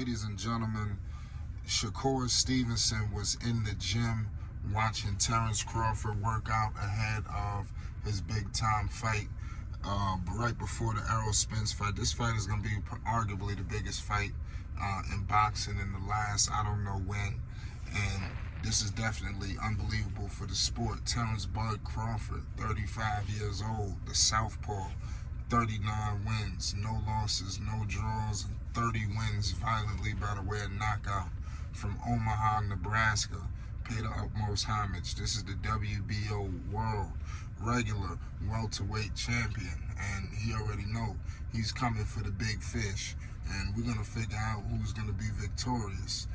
Ladies and gentlemen, Shakur Stevenson was in the gym watching Terence Crawford work out ahead of his big time fight right before the Errol Spence fight. This fight is going to be arguably the biggest fight in boxing in the last I don't know when. And this is definitely unbelievable for the sport. Terence Bud Crawford, 35 years old, the southpaw, 39 wins, no losses, no draws, and 30 wins violently by the way of knockout from Omaha, Nebraska. Pay the utmost homage. This is the WBO World Regular Welterweight Champion, and he already know he's coming for the big fish, and we're gonna figure out who's gonna be victorious.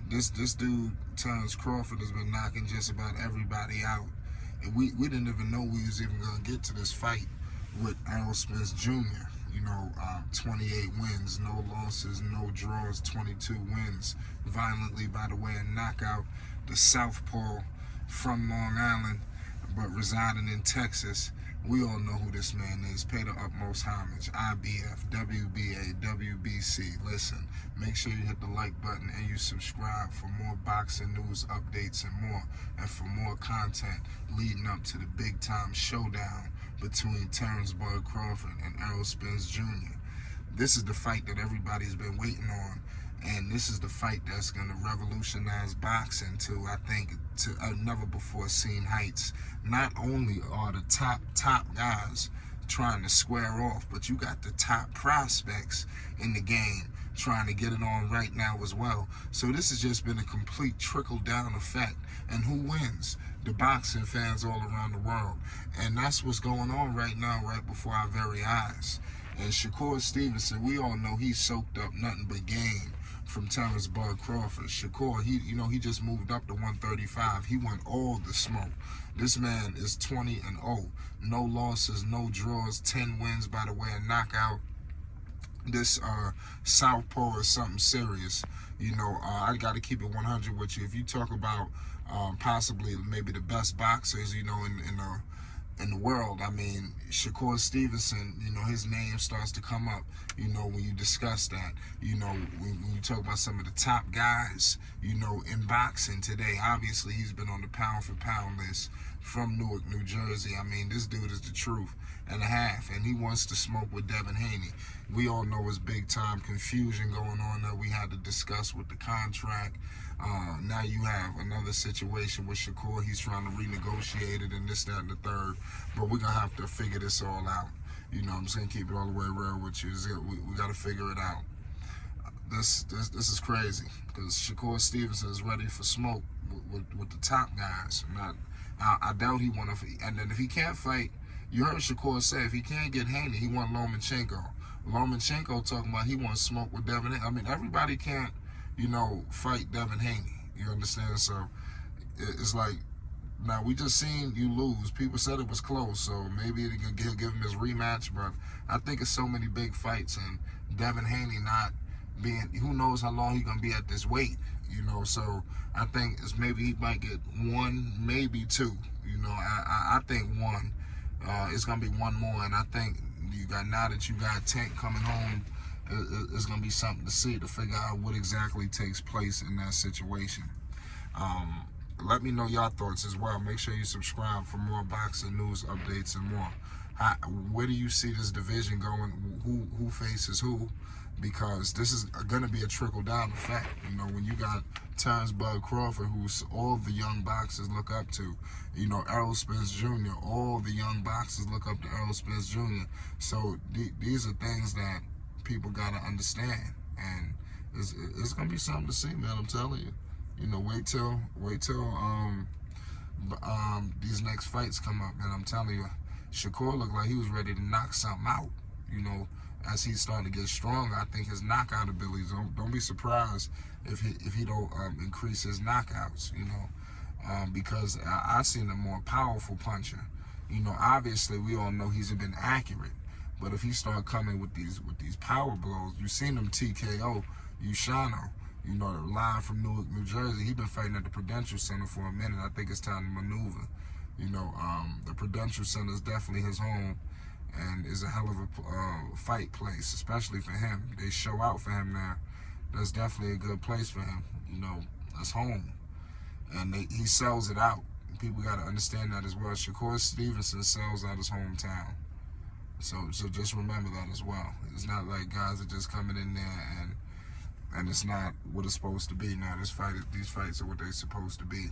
This dude, Terence Crawford, has been knocking just about everybody out, and we didn't even know we was even gonna get to this fight with Errol Spence Jr. 28 wins, no losses, no draws, 22 wins, violently by the way of knockout. The southpaw from Long Island, but residing in Texas. We all know who this man is. Pay the utmost homage. IBF, WBA, WBC. Listen, make sure you hit the like button and you subscribe for more boxing news updates and more, and for more content leading up to the big time showdown between Terence Bud Crawford and Errol Spence Jr. This is the fight that everybody's been waiting on, and this is the fight that's going to revolutionize boxing to, I think, to never before seen heights. Not only are the top guys trying to square off, but you got the top prospects in the game trying to get it on right now as well. So this has just been a complete trickle-down effect. And who wins? The boxing fans all around the world. And that's what's going on right now, right before our very eyes. And Shakur Stevenson, we all know he's soaked up nothing but game from Terence Bud Crawford. Shakur, he just moved up to 135. He won all the smoke. This man is 20-0. No losses, no draws, 10 wins by the way of knockout. This southpaw is something serious. I got to keep it 100 with you. If you talk about possibly maybe the best boxers, in the world, I mean, Shakur Stevenson, his name starts to come up, when you discuss that. When you talk about some of the top guys, in boxing today, obviously he's been on the pound for pound list from Newark, New Jersey. I mean, this dude is the truth and a half, and he wants to smoke with Devin Haney. We all know it's big time confusion going on that we had to discuss with the contract. Now you have another situation with Shakur. He's trying to renegotiate it and this, that, and the third. But we're going to have to figure this all out. I'm just going to keep it all the way real with you. We got to figure it out. This is crazy, because Shakur Stevenson is ready for smoke with the top guys. I doubt he want to. And then if he can't fight, you heard Shakur say if he can't get Haney, he want Lomachenko. Lomachenko talking about he wants smoke with Devin Haney. I mean, everybody can't, fight Devin Haney. You understand? So it's like, now we just seen you lose. People said it was close, so maybe they could give him his rematch. But I think it's so many big fights, and Devin Haney not being, who knows how long he's gonna be at this weight. So I think it's maybe he might get one, maybe two. I think one. It's gonna be one more, and I think now that you got Tank coming home, it's gonna be something to see, to figure out what exactly takes place in that situation. Let me know your thoughts as well. Make sure you subscribe for more boxing news updates and more. Where do you see this division going? Who faces who? Because this is going to be a trickle-down effect. When you got Terence Bud Crawford, who's all the young boxers look up to. Errol Spence Jr., all the young boxers look up to Errol Spence Jr. So these are things that people got to understand. And it's going to be something to see, man, I'm telling you. Wait till these next fights come up, man. I'm telling you, Shakur looked like he was ready to knock something out. As he's starting to get stronger, I think his knockout abilities. Don't be surprised if he don't increase his knockouts. Because I seen a more powerful puncher. Obviously we all know he's been accurate, but if he start coming with these power blows, you seen him TKO Ushano. Live from Newark, New Jersey. He's been fighting at the Prudential Center for a minute. I think it's time to maneuver. The Prudential Center is definitely his home, and is a hell of a fight place, especially for him. They show out for him now. that's definitely a good place for him. You know, that's home. And he sells it out. People got to understand that as well. Shakur Stevenson sells out his hometown. So just remember that as well. It's not like guys are just coming in there and it's not what it's supposed to be. Now, these fights are what they're supposed to be.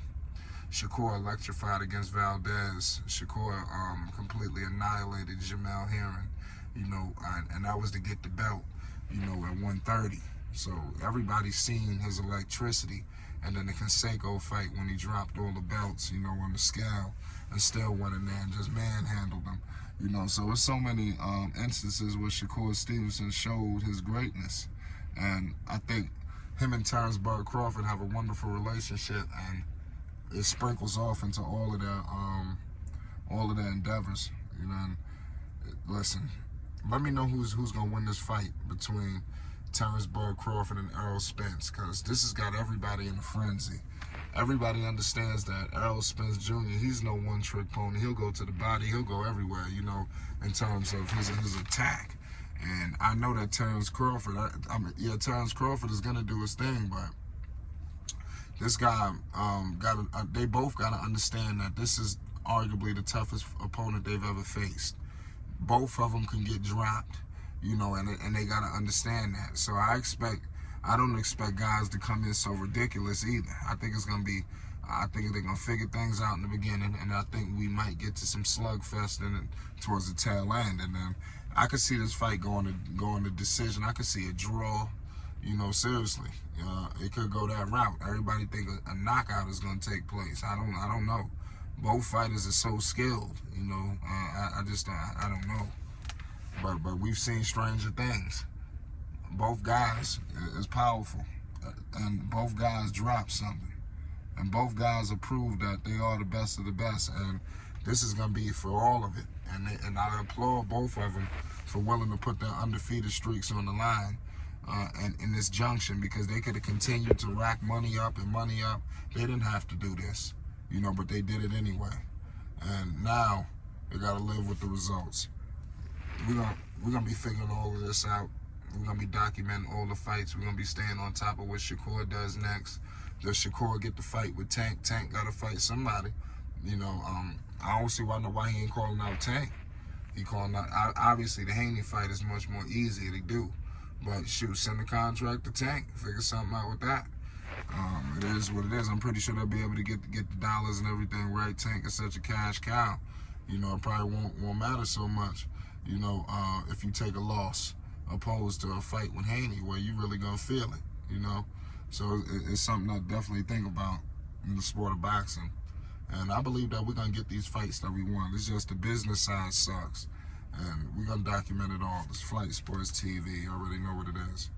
Shakur electrified against Valdez. Shakur completely annihilated Jamel Herring, you know, and that was to get the belt, you know, at 130. So everybody's seen his electricity. And then the Conseco fight when he dropped all the belts, you know, on the scale and still went in there and just manhandled them, you know. So there's so many instances where Shakur Stevenson showed his greatness. And I think him and Terence Crawford have a wonderful relationship, and it sprinkles off into all of their endeavors, you know. And listen, let me know who's gonna win this fight between Terence Crawford and Errol Spence, because this has got everybody in a frenzy. Everybody understands that Errol Spence Jr., he's no one-trick pony. He'll go to the body, he'll go everywhere, you know, in terms of his attack. And I know that Terence Crawford, Terence Crawford is gonna do his thing, but this guy they both gotta understand that this is arguably the toughest opponent they've ever faced. Both of them can get dropped, you know, and they gotta understand that. So I don't expect guys to come in so ridiculous either. I think they're gonna figure things out in the beginning, and I think we might get to some slugfest towards the tail end, and then I could see this fight going to decision. I could see a draw, you know, seriously. It could go that route. Everybody think a knockout is gonna take place. I don't know. Both fighters are so skilled, you know. I don't know. But we've seen stranger things. Both guys is powerful, and both guys drop something, and both guys have proved that they are the best of the best, and this is gonna be for all of it. And I applaud both of them for willing to put their undefeated streaks on the line, and in this junction, because they could have continued to rack money up. They didn't have to do this, you know, but they did it anyway, and now they gotta live with the results. We're gonna be figuring all of this out. We're gonna be documenting all the fights. We're gonna be staying on top of what Shakur does next. Does Shakur get the fight with Tank? Tank gotta fight somebody. You know, I don't see why he ain't calling out Tank. He calling out, obviously the Haney fight is much more easy to do. But shoot, send the contract to Tank. Figure something out with that. It is what it is. I'm pretty sure they'll be able to get the dollars and everything right. Tank is such a cash cow. You know, it probably won't matter so much, you know, if you take a loss opposed to a fight with Haney where you really gonna feel it, you know. So it's something I definitely think about in the sport of boxing. And I believe that we're gonna get these fights that we want. It's just the business side sucks. And we're gonna document it all. It's Flight Sports TV. You already know what it is.